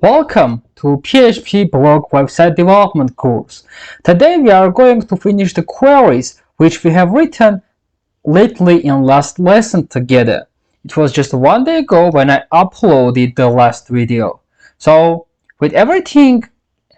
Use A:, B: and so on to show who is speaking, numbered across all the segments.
A: Welcome to PHP blog website development course. Today we are going to finish the queries which we have written lately in last lesson together. It was just one day ago when I uploaded the last video. So with everything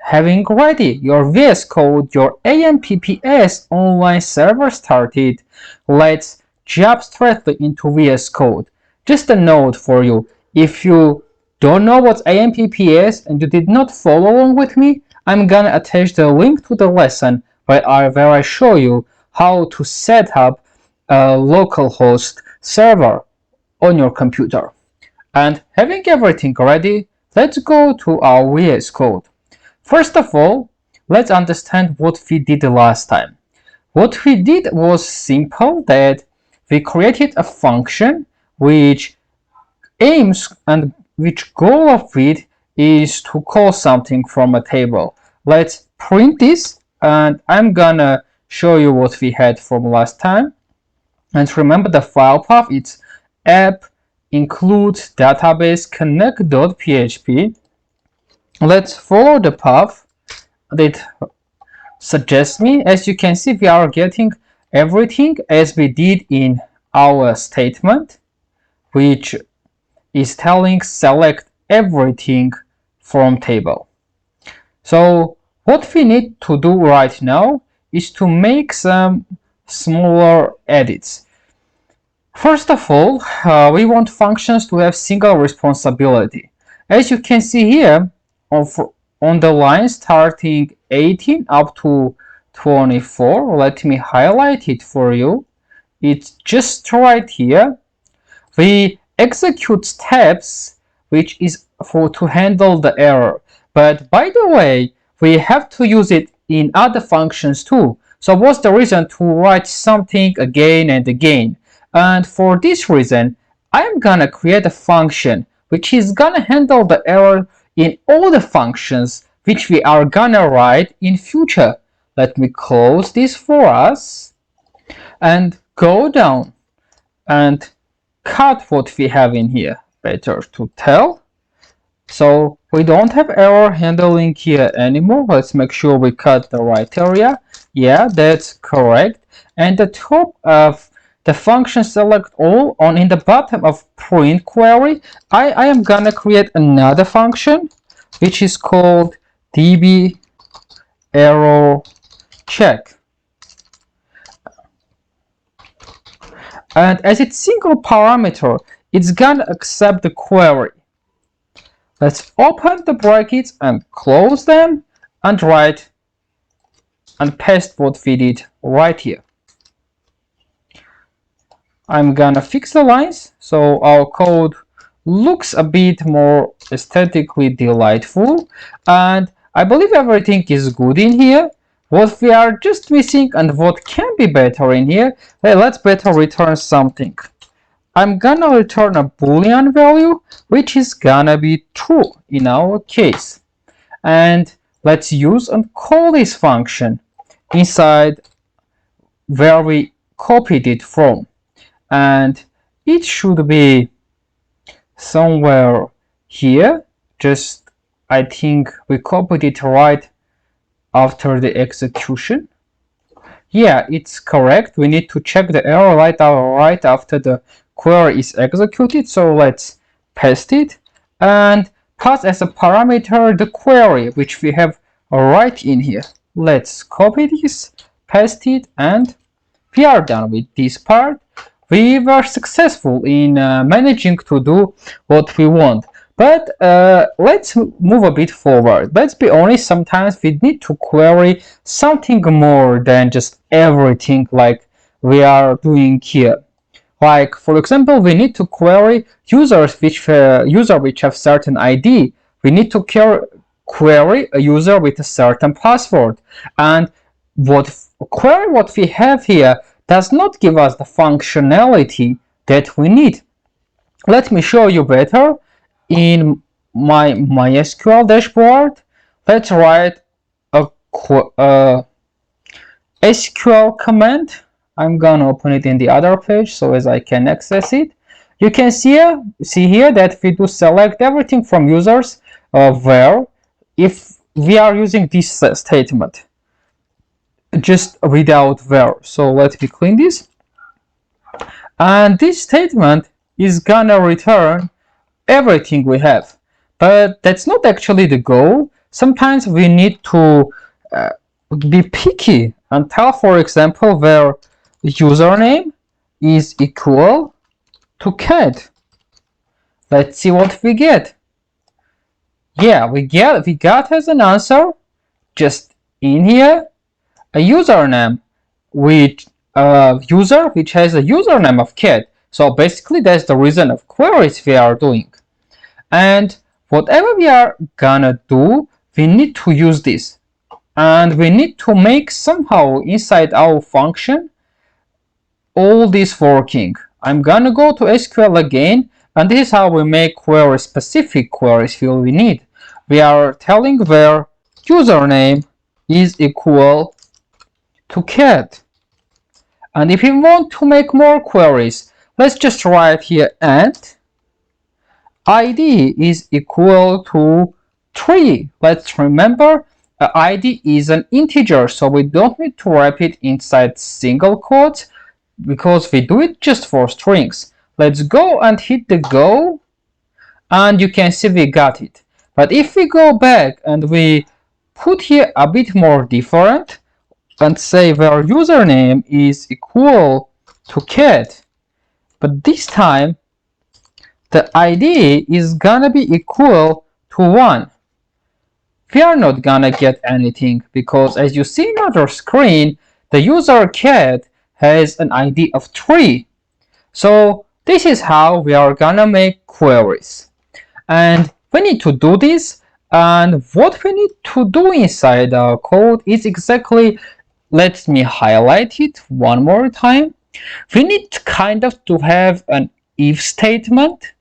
A: having ready, your VS Code, your AMPPS online server started, let's jump straightly into VS Code. Just a note for you, if you don't know what AMPPS and you did not follow along with me, I'm gonna attach the link to the lesson where I show you how to set up a localhost server on your computer. And having everything ready, let's go to our VS Code. First of all, let's understand what we did last time. What we did was simple, that we created a function which aims and which goal of it is to call something from a table. Let's print this, and I'm gonna show you what we had from last time. And remember the file path, it's app include database connect.php. Let's follow the path that suggests me. As you can see, we are getting everything as we did in our statement, which is telling select everything from table. So what we need to do right now is to make some smaller edits. First of all, we want functions to have single responsibility. As you can see here, on the line starting 18 up to 24, let me highlight it for you. It's just right here. We execute steps which is to handle the error, but by the way, we have to use it in other functions too. So what's the reason to write something again and again? And for this reason, I'm gonna create a function which is gonna handle the error in all the functions which we are gonna write in future. Let me close this for us and go down and cut what we have in here. Better to tell. So we don't have error handling here anymore. Let's make sure we cut the right area. Yeah, that's correct. And the top of the function select all on in the bottom of print query, I am gonna create another function which is called db error check. And as it's single parameter, it's gonna accept the query. Let's open the brackets and close them and write and paste what we did right here. I'm gonna fix the lines so our code looks a bit more aesthetically delightful, and I believe everything is good in here. What we are just missing and what can be better in here, let's better return something. I'm gonna return a boolean value which is gonna be true in our case, and let's use and call this function inside where we copied it from, and it should be somewhere here. Just I think we copied it right after the execution. Yeah, it's correct. We need to check the error right after the query is executed. So let's paste it and pass as a parameter the query which we have right in here. Let's copy this, paste it, and we are done with this part. We were successful in managing to do what we want. But let's move a bit forward. Let's be honest, sometimes we need to query something more than just everything like we are doing here. Like, for example, we need to query users which have certain ID. We need to query a user with a certain password. And what we have here does not give us the functionality that we need. Let me show you better. In my MySql dashboard, let's write a SQL command. I'm gonna open it in the other page so as I can access it. You can see here that we do select everything from users where if we are using this statement just without where. So let me clean this, and this statement is gonna return everything we have, but that's not actually the goal. Sometimes we need to be picky and tell, for example, where username is equal to cat. Let's see what we get. Yeah, we got as an answer just in here a username which user which has a username of cat. So basically that's the reason of queries we are doing. And whatever we are gonna do, we need to use this, and we need to make somehow inside our function all this working. I'm gonna go to SQL again, and this is how we make query specific queries we need. We are telling where username is equal to cat. And if we want to make more queries, let's just write here and id is equal to 3. Let's remember id is an integer, so we don't need to wrap it inside single quotes because we do it just for strings. Let's go and hit the go, and you can see we got it. But if we go back and we put here a bit more different and say where username is equal to cat, but this time the id is gonna be equal to 1. We are not gonna get anything because, as you see on our screen, the user cat has an id of 3. So this is how we are gonna make queries, and we need to do this. And what we need to do inside our code is exactly, let me highlight it one more time. We need kind of to have an if statement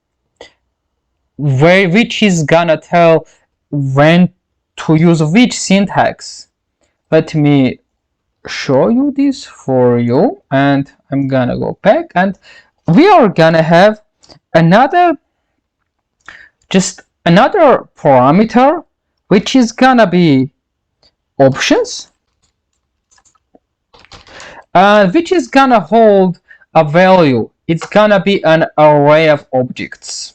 A: which is gonna tell when to use which syntax. Let me show you this for you, and I'm gonna go back, and we are gonna have another parameter which is gonna be options, which is gonna hold a value. It's gonna be an array of objects,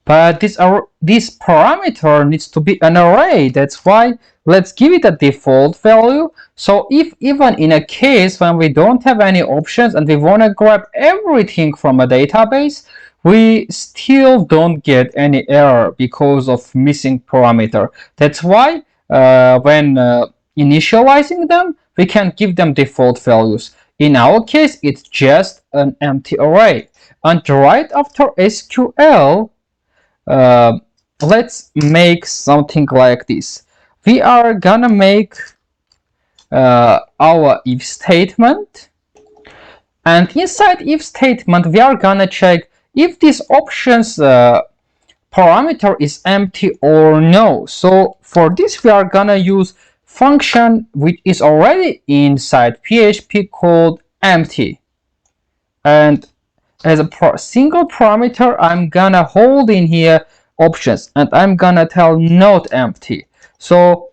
A: but this parameter needs to be an array. That's why let's give it a default value. So if even in a case when we don't have any options and we want to grab everything from a database, we still don't get any error because of missing parameter. That's why when initializing them, we can give them default values. In our case, it's just an empty array. And right after SQL, let's make something like this. We are gonna make our if statement, and inside if statement we are gonna check if this options parameter is empty or no. So for this we are gonna use function which is already inside PHP called empty, and as a single parameter I'm gonna hold in here options, and I'm gonna tell not empty. So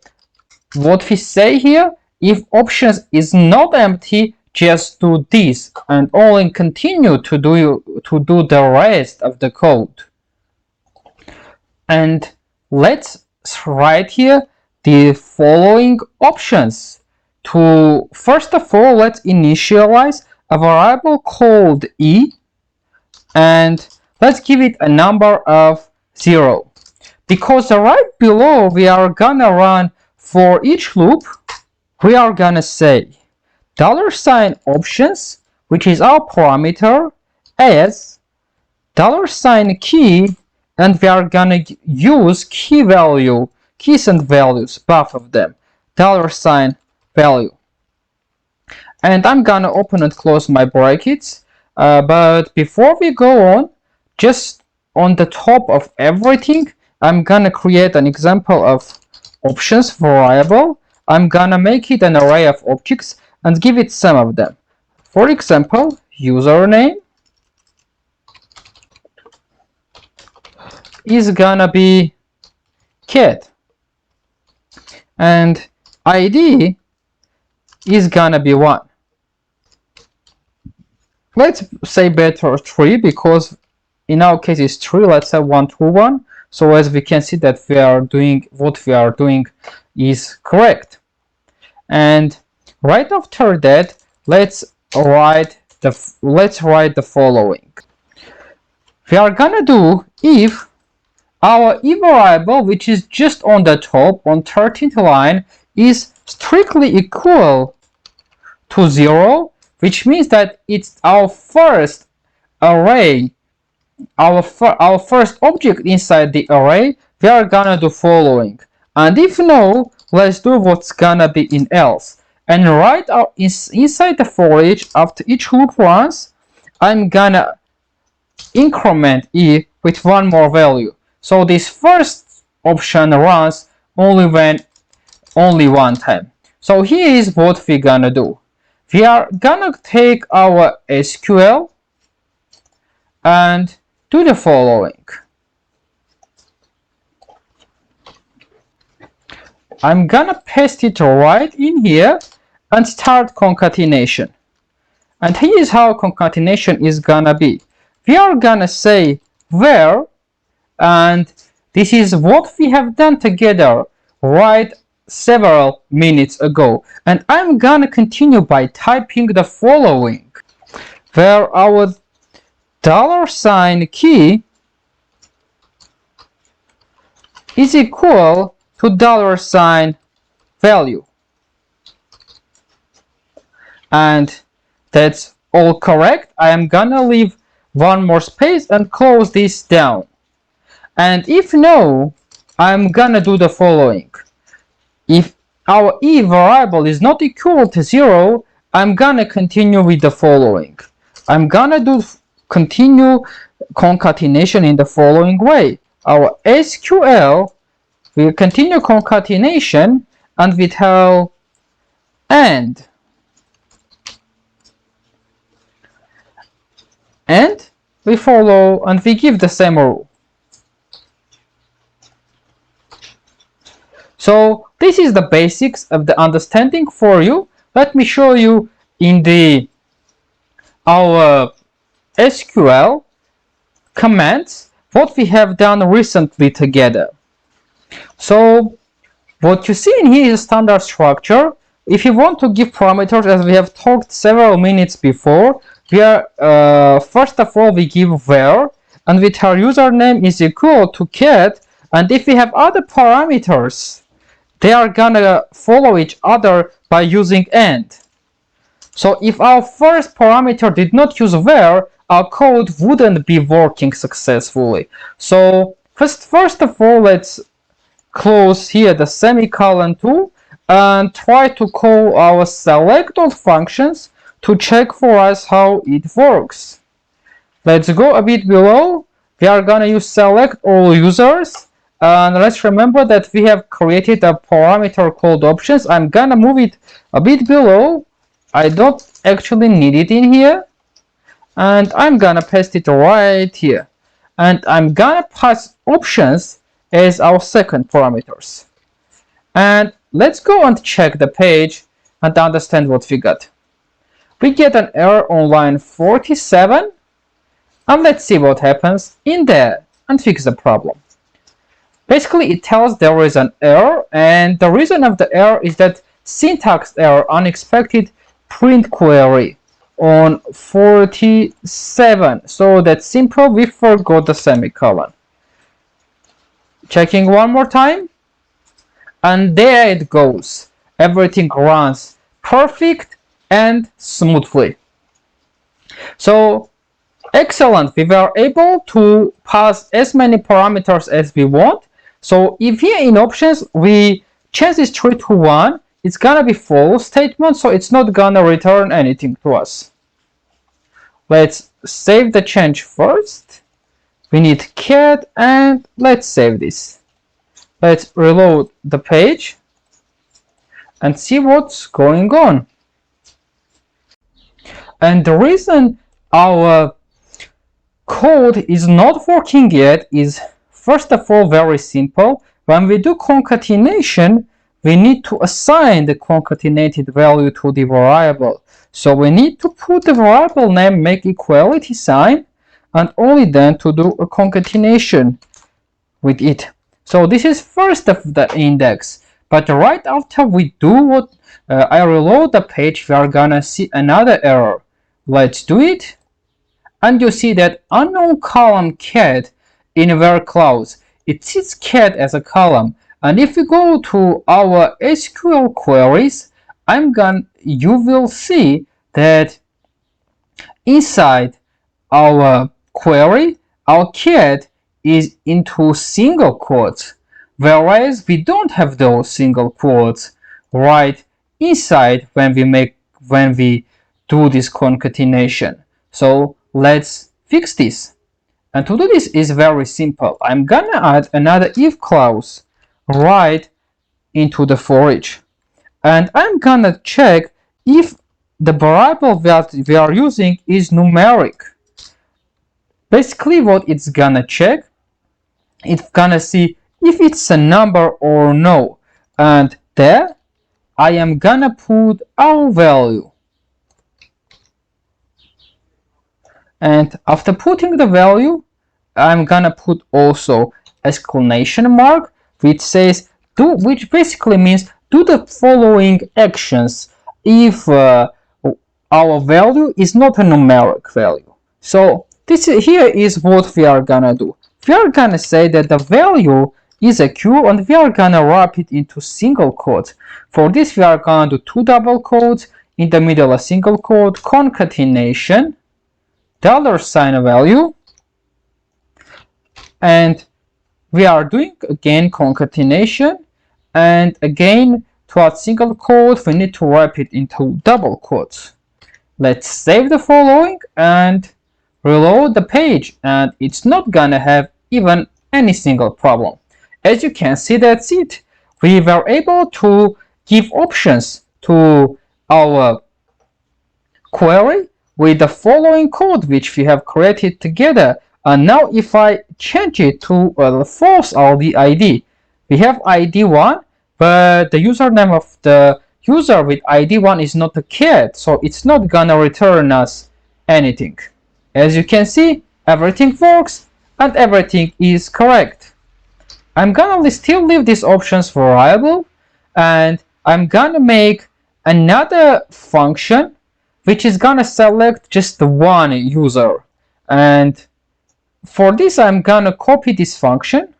A: what we say here, if options is not empty, just do this and only continue to do the rest of the code. And let's write here the following options. To first of all, let's initialize a variable called e, and let's give it a number of 0, because right below we are gonna run for each loop. We are gonna say $options, which is our parameter, as $key, and we are gonna use keys and values, both of them, $value. And I'm gonna open and close my brackets. But before we go on, just on the top of everything, I'm gonna create an example of options variable. I'm gonna make it an array of objects and give it some of them. For example, username is gonna be cat, and ID is gonna be 1. Let's say better 3, because in our case it's 3. Let's say 1 to 1. So as we can see that we are doing what we are doing is correct. And right after that, let's write the following. We are gonna do if our e variable, which is just on the top on 13th line, is strictly equal to 0, which means that it's our first array, our first object inside the array. We are gonna do following. And if no, let's do what's gonna be in else. And right out inside the for each, after each loop runs, I'm gonna increment e with one more value. So this first option runs only one time. So here is what we're gonna do. We are gonna take our SQL and do the following. I'm gonna paste it right in here and start concatenation. And here is how concatenation is gonna be. We are gonna say where, and this is what we have done together right several minutes ago. And I'm gonna continue by typing the following, where our $ key is equal to $ value. And that's all correct. I am gonna leave one more space and close this down. And if no, I'm gonna do the following. If our e variable is not equal to 0, I'm gonna continue with the following. I'm gonna continue concatenation in the following way. Our SQL will continue concatenation, and we tell and we follow and we give the same rule. So this is the basics of the understanding for you. Let me show you in our SQL commands what we have done recently together. So what you see in here is a standard structure. If you want to give parameters, as we have talked several minutes before, we are first of all we give where, and with our username is equal to cat, and if we have other parameters, they are gonna follow each other by using and. So if our first parameter did not use where, our code wouldn't be working successfully. So first of all, let's close here the semicolon tool and try to call our select all functions to check for us how it works. Let's go a bit below. We are gonna use select all users, and let's remember that we have created a parameter called options. I'm gonna move it a bit below. I don't actually need it in here, and I'm gonna paste it right here, and I'm gonna pass options as our second parameters. And let's go and check the page and understand what we got. We get an error on line 47, and let's see what happens in there and fix the problem. Basically, it tells there is an error, and the reason of the error is that syntax error, unexpected print query on 47. So that's simple, we forgot the semicolon. Checking one more time, and there it goes. Everything runs perfect and smoothly. So excellent, we were able to pass as many parameters as we want. So if here in options we change this 3 to 1, it's gonna be false statement, so it's not gonna return anything to us. Let's save the change first. We need cat, and let's save this. Let's reload the page and see what's going on. And the reason our code is not working yet is, first of all, very simple. when we do concatenation, we need to assign the concatenated value to the variable. So we need to put the variable name, make equality sign, and only then to do a concatenation with it. So this is first of the index, but right after we do what I reload the page, we are gonna see another error. Let's do it, and you see that unknown column cat in where clause, it sees cat as a column. And if we go to our SQL queries, you will see that inside our query, our cat is into single quotes, whereas we don't have those single quotes right inside when we do this concatenation. So let's fix this. And to do this is very simple. I'm gonna add another if clause right into the foreach, and I'm gonna check if the variable that we are using is numeric. Basically what it's gonna check, it's gonna see if it's a number or no, and there I am gonna put our value. And after putting the value, I'm gonna put also exclamation mark, which says which basically means do the following actions if our value is not a numeric value. So here is what we are gonna do. We are gonna say that the value is a Q, and we are gonna wrap it into single quotes. For this we are gonna do 2 double quotes, in the middle a single quote, concatenation $sign value, and we are doing again concatenation, and again to add single quote we need to wrap it into double quotes. Let's save the following and reload the page, and it's not gonna have even any single problem. As you can see, that's it. We were able to give options to our query with the following code which we have created together. And now if I change it to false or the ID, we have ID 1, but the username of the user with ID 1 is not a cat, so it's not gonna return us anything. As you can see, everything works and everything is correct. I'm gonna still leave these options variable, and I'm gonna make another function which is gonna select just the one user. And for this I'm gonna copy this function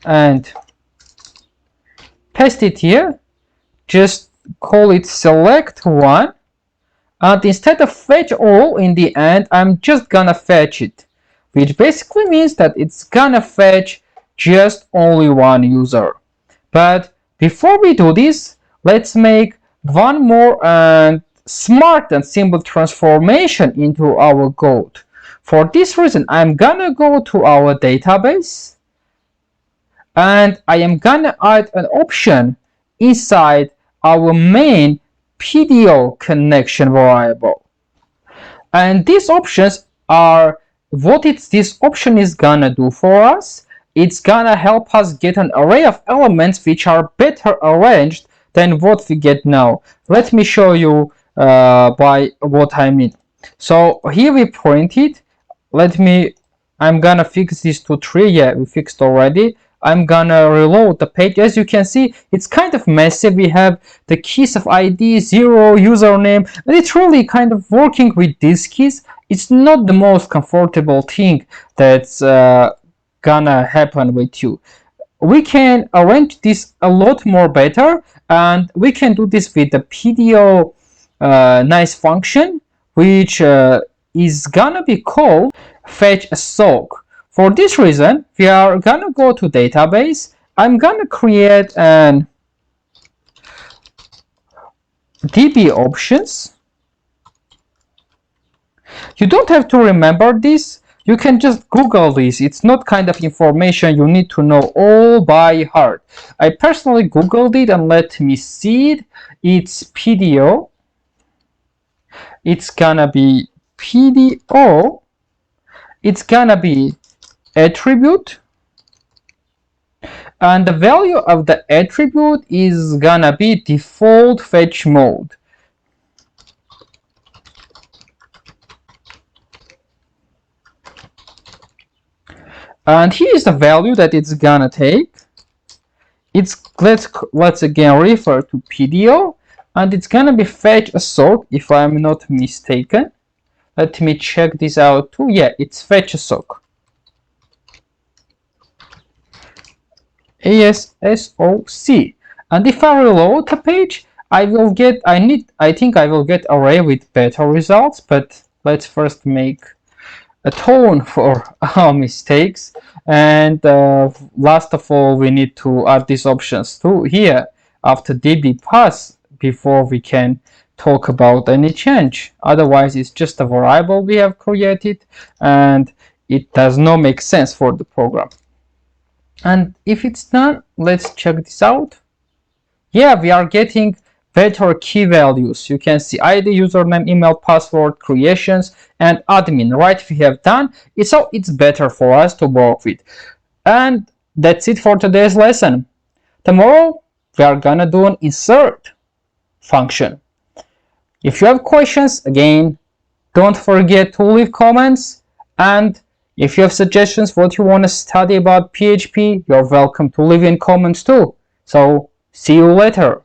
A: and paste it here. Just call it select one, and instead of fetch all in the end, I'm just gonna fetch it, which basically means that it's gonna fetch just only one user. But before we do this, let's make one more and smart and simple transformation into our code. For this reason, I'm gonna go to our database, and I am gonna add an option inside our main PDO connection variable. And these options are this option is gonna do for us. It's gonna help us get an array of elements which are better arranged than what we get now. Let me show you by what I mean. So here we print it. I'm gonna fix this to 3. Yeah, we fixed already. I'm gonna reload the page. As you can see, it's kind of messy. We have the keys of ID 0, username, and it's really kind of working with these keys. It's not the most comfortable thing that's gonna happen with you. We can arrange this a lot more better, and we can do this with the PDO nice function, which is gonna be called fetch a sock. For this reason, we are gonna go to database. I'm gonna create an DB options. You don't have to remember this. You can just Google this. It's not kind of information you need to know all by heart. I personally Googled it, and let me see it. It's PDO. It's gonna be PDO. It's gonna be attribute and the value of the attribute is gonna be default fetch mode. And here's the value that it's gonna take. It's let's again refer to PDO, and it's gonna be fetch a sock if I'm not mistaken. Let me check this out too. Yeah, it's fetch a sock. ASSOC. And if I reload the page, I think I will get array with better results, but let's first make atone for our mistakes. And last of all, we need to add these options too here after db pass before we can talk about any change. Otherwise, it's just a variable we have created and it does not make sense for the program. And if it's done, let's check this out. Yeah, we are getting better key values. You can see ID, username, email, password, creations, and admin. Right, we have done it, so it's better for us to work with. And that's it for today's lesson. Tomorrow we are gonna do an insert function. If you have questions, again, don't forget to leave comments, and if you have suggestions what you want to study about PHP, you're welcome to leave in comments too. So see you later.